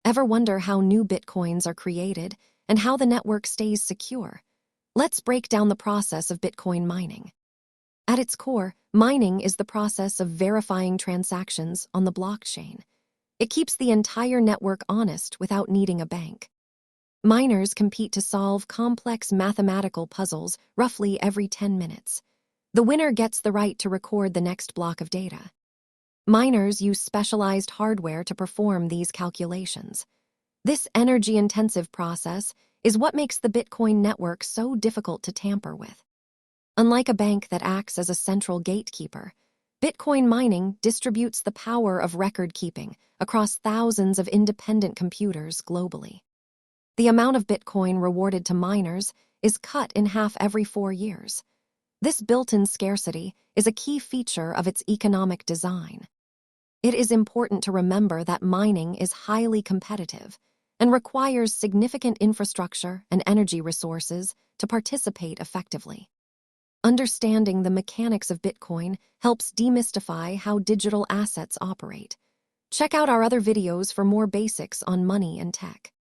Ever wonder how new Bitcoins are created and how the network stays secure? Let's break down the process of Bitcoin mining. At its core, mining is the process of verifying transactions on the blockchain. It keeps the entire network honest without needing a bank. Miners compete to solve complex mathematical puzzles roughly every 10 minutes. The winner gets the right to record the next block of data. Miners use specialized hardware to perform these calculations. This energy-intensive process is what makes the Bitcoin network so difficult to tamper with. Unlike a bank that acts as a central gatekeeper, Bitcoin mining distributes the power of record-keeping across thousands of independent computers globally. The amount of Bitcoin rewarded to miners is cut in half every 4 years. This built-in scarcity is a key feature of its economic design. It is important to remember that mining is highly competitive and requires significant infrastructure and energy resources to participate effectively. Understanding the mechanics of Bitcoin helps demystify how digital assets operate. Check out our other videos for more basics on money and tech.